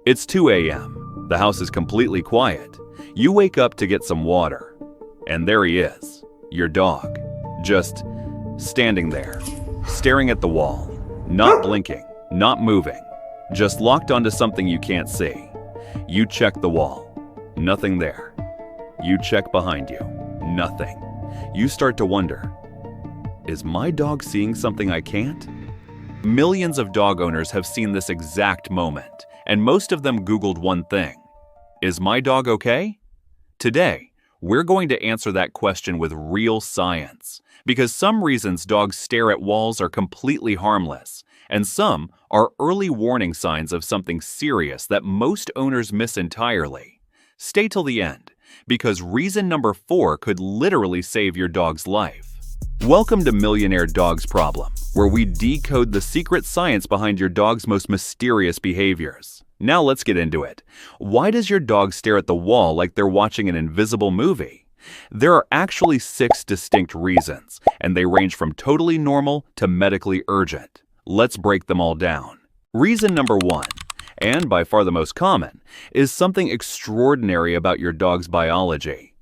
It's 2 a.m. The house is completely quiet. You wake up to get some water. And there he is, your dog, just standing there, staring at the wall, not blinking, not moving, just locked onto something you can't see. You check the wall, nothing there. You check behind you, nothing. You start to wonder, is my dog seeing something I can't? Millions of dog owners have seen this exact moment, and most of them Googled one thing: is my dog okay? Today, we're going to answer that question with real science, because some reasons dogs stare at walls are completely harmless, and some are early warning signs of something serious that most owners miss entirely. Stay till the end, because reason number 4 could literally save your dog's life. Welcome to Millionaire Dog's Problem, where we decode the secret science behind your dog's most mysterious behaviors. Now let's get into it. Why does your dog stare at the wall like they're watching an invisible movie? There are actually 6 distinct reasons, and they range from totally normal to medically urgent. Let's break them all down. Reason number 1, and by far the most common, is something extraordinary about your dog's biology.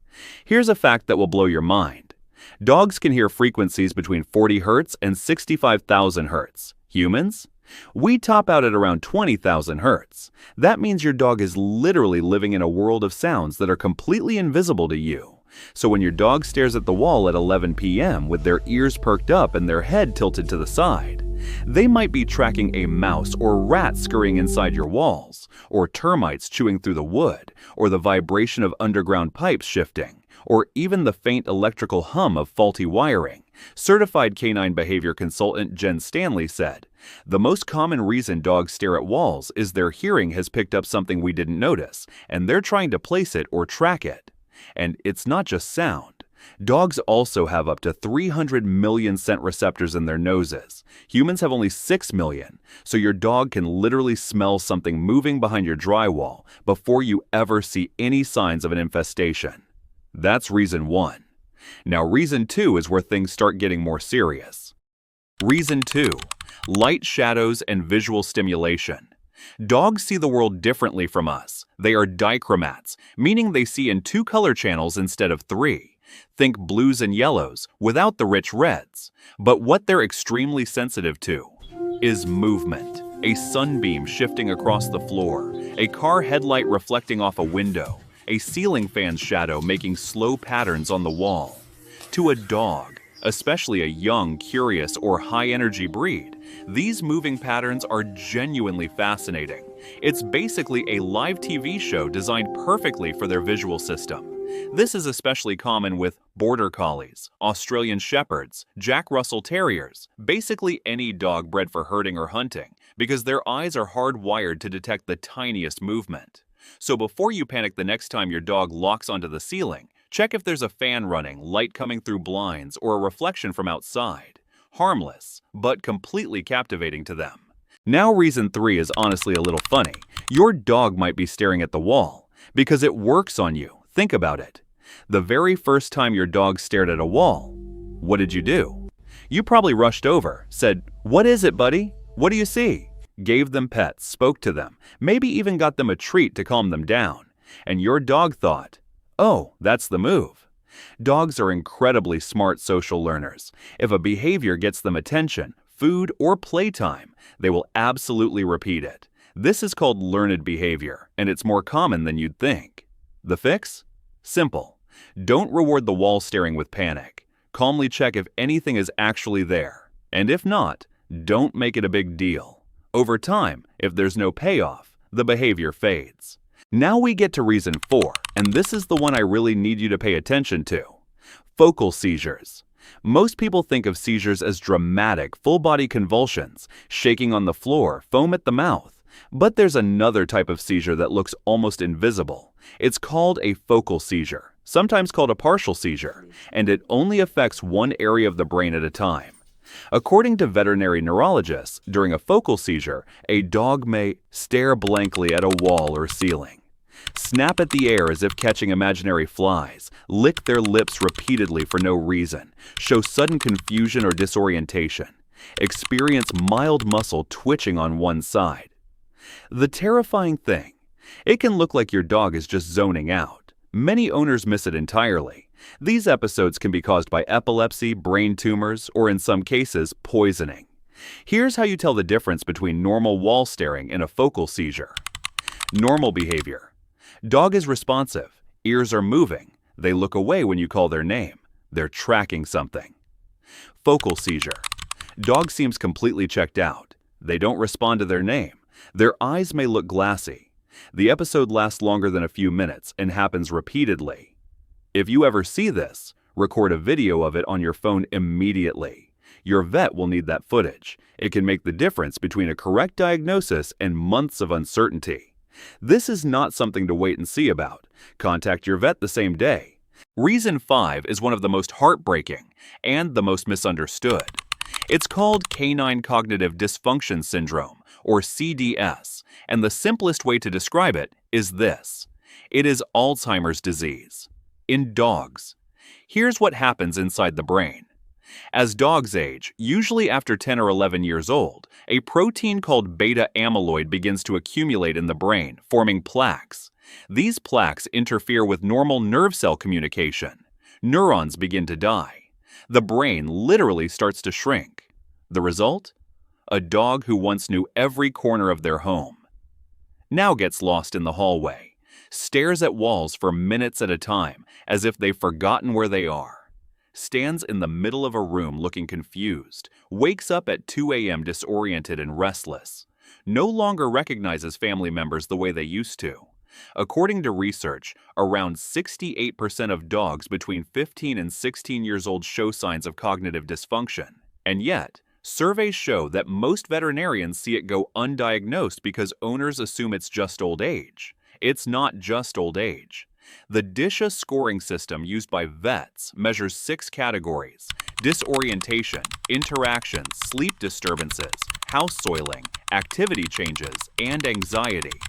Here's a fact that will blow your mind. Dogs can hear frequencies between 40 Hz and 65,000 Hz. Humans? We top out at around 20,000 Hz. That means your dog is literally living in a world of sounds that are completely invisible to you. So when your dog stares at the wall at 11 p.m. with their ears perked up and their head tilted to the side, they might be tracking a mouse or rat scurrying inside your walls, or termites chewing through the wood, or the vibration of underground pipes shifting, or even the faint electrical hum of faulty wiring. Certified canine behavior consultant Jen Stanley said, "The most common reason dogs stare at walls is their hearing has picked up something we didn't notice, and they're trying to place it or track it." And it's not just sound. Dogs also have up to 300 million scent receptors in their noses. Humans have only 6 million, so your dog can literally smell something moving behind your drywall before you ever see any signs of an infestation. That's reason 1. Now reason 2 is where things start getting more serious. Reason 2, light shadows and visual stimulation. Dogs see the world differently from us. They are dichromats, meaning they see in 2 color channels instead of 3. Think blues and yellows without the rich reds. But what they're extremely sensitive to is movement. A sunbeam shifting across the floor, a car headlight reflecting off a window, a ceiling fan's shadow making slow patterns on the wall. To a dog, especially a young, curious, or high-energy breed, these moving patterns are genuinely fascinating. It's basically a live TV show designed perfectly for their visual system. This is especially common with Border Collies, Australian Shepherds, Jack Russell Terriers, basically any dog bred for herding or hunting, because their eyes are hardwired to detect the tiniest movement. So before you panic the next time your dog locks onto the ceiling, check if there's a fan running, light coming through blinds, or a reflection from outside. Harmless, but completely captivating to them. Now reason 3 is honestly a little funny. Your dog might be staring at the wall, because it works on you. Think about it. The very first time your dog stared at a wall, what did you do? You probably rushed over, said, "What is it, buddy? What do you see?" Gave them pets, spoke to them, maybe even got them a treat to calm them down. And your dog thought, "Oh, that's the move." Dogs are incredibly smart social learners. If a behavior gets them attention, food, or playtime, they will absolutely repeat it. This is called learned behavior, and it's more common than you'd think. The fix? Simple. Don't reward the wall staring with panic. Calmly check if anything is actually there. And if not, don't make it a big deal. Over time, if there's no payoff, the behavior fades. Now we get to reason 4, and this is the one I really need you to pay attention to. Focal seizures. Most people think of seizures as dramatic, full-body convulsions, shaking on the floor, foam at the mouth. But there's another type of seizure that looks almost invisible. It's called a focal seizure, sometimes called a partial seizure, and it only affects one area of the brain at a time. According to veterinary neurologists, during a focal seizure, a dog may stare blankly at a wall or ceiling, snap at the air as if catching imaginary flies, lick their lips repeatedly for no reason, show sudden confusion or disorientation, experience mild muscle twitching on one side. The terrifying thing, it can look like your dog is just zoning out. Many owners miss it entirely. These episodes can be caused by epilepsy, brain tumors, or in some cases, poisoning. Here's how you tell the difference between normal wall staring and a focal seizure. Normal behavior. Dog is responsive. Ears are moving. They look away when you call their name. They're tracking something. Focal seizure. Dog seems completely checked out. They don't respond to their name. Their eyes may look glassy. The episode lasts longer than a few minutes and happens repeatedly. If you ever see this, record a video of it on your phone immediately. Your vet will need that footage. It can make the difference between a correct diagnosis and months of uncertainty. This is not something to wait and see about. Contact your vet the same day. Reason 5 is one of the most heartbreaking and the most misunderstood. It's called canine cognitive dysfunction syndrome, or CDS, and the simplest way to describe it is this. It is Alzheimer's disease. In dogs. Here's what happens inside the brain. As dogs age, usually after 10 or 11 years old, a protein called beta amyloid begins to accumulate in the brain, forming plaques. These plaques interfere with normal nerve cell communication. Neurons begin to die. The brain literally starts to shrink. The result? A dog who once knew every corner of their home now gets lost in the hallway, stares at walls for minutes at a time as if they've forgotten where they are, stands in the middle of a room looking confused, wakes up at 2 a.m. disoriented and restless, no longer recognizes family members the way they used to. According to research, around 68% of dogs between 15 and 16 years old show signs of cognitive dysfunction. And yet, surveys show that most veterinarians see it go undiagnosed because owners assume it's just old age. It's not just old age. The DISHA scoring system used by vets measures 6 categories: disorientation, interactions, sleep disturbances, house soiling, activity changes, and anxiety.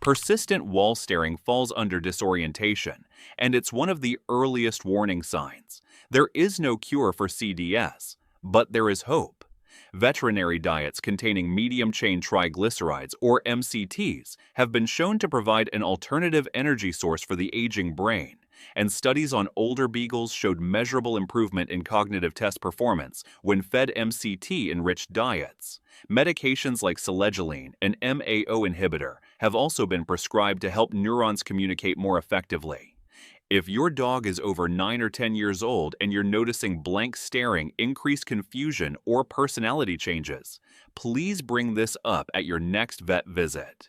Persistent wall staring falls under disorientation, and it's one of the earliest warning signs. There is no cure for CDS, but there is hope. Veterinary diets containing medium-chain triglycerides, or MCTs, have been shown to provide an alternative energy source for the aging brain, and studies on older beagles showed measurable improvement in cognitive test performance when fed MCT-enriched diets. Medications like selegiline, an MAO inhibitor, have also been prescribed to help neurons communicate more effectively. If your dog is over 9 or 10 years old and you're noticing blank staring, increased confusion, or personality changes, please bring this up at your next vet visit.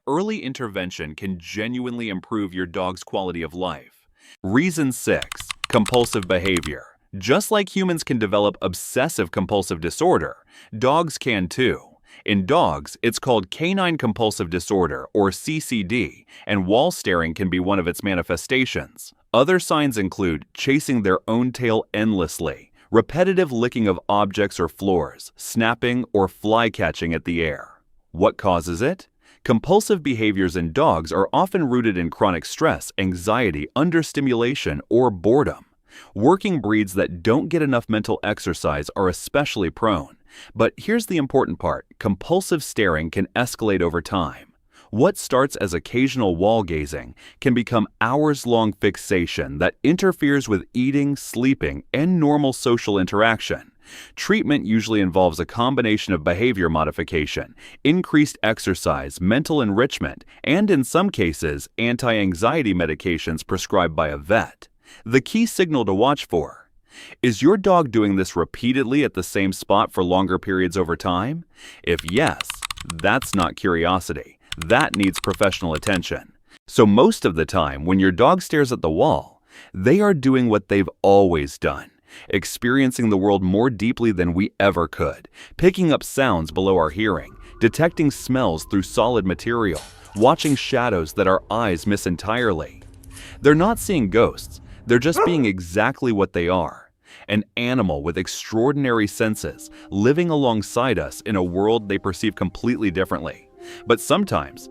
Early intervention can genuinely improve your dog's quality of life. Reason 6. Compulsive behavior. Just like humans can develop obsessive-compulsive disorder, dogs can too. In dogs, it's called canine compulsive disorder, or CCD, and wall staring can be one of its manifestations. Other signs include chasing their own tail endlessly, repetitive licking of objects or floors, snapping, or fly catching at the air. What causes it? Compulsive behaviors in dogs are often rooted in chronic stress, anxiety, understimulation, or boredom. Working breeds that don't get enough mental exercise are especially prone. But here's the important part: compulsive staring can escalate over time. What starts as occasional wall gazing can become hours-long fixation that interferes with eating, sleeping, and normal social interaction. Treatment usually involves a combination of behavior modification, increased exercise, mental enrichment, and in some cases, anti-anxiety medications prescribed by a vet. The key signal to watch for: is your dog doing this repeatedly at the same spot for longer periods over time? If yes, that's not curiosity. That needs professional attention. So most of the time, when your dog stares at the wall, they are doing what they've always done, experiencing the world more deeply than we ever could, picking up sounds below our hearing, detecting smells through solid material, watching shadows that our eyes miss entirely. They're not seeing ghosts. They're just being exactly what they are, an animal with extraordinary senses, living alongside us in a world they perceive completely differently. But sometimes,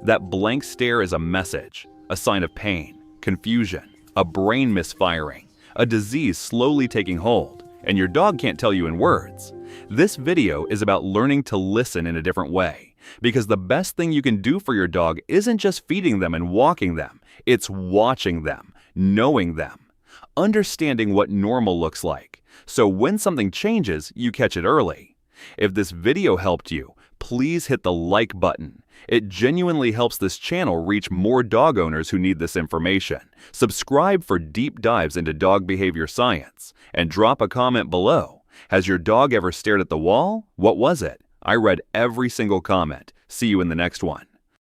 that blank stare is a message, a sign of pain, confusion, a brain misfiring, a disease slowly taking hold, and your dog can't tell you in words. This video is about learning to listen in a different way, Because the best thing you can do for your dog isn't just feeding them and walking them, it's watching them, knowing them, understanding what normal looks like, so when something changes, you catch it early. If this video helped you, please hit the like button. It genuinely helps this channel reach more dog owners who need this information. Subscribe for deep dives into dog behavior science, and drop a comment below. Has your dog ever stared at the wall? What was it? I read every single comment. See you in the next one.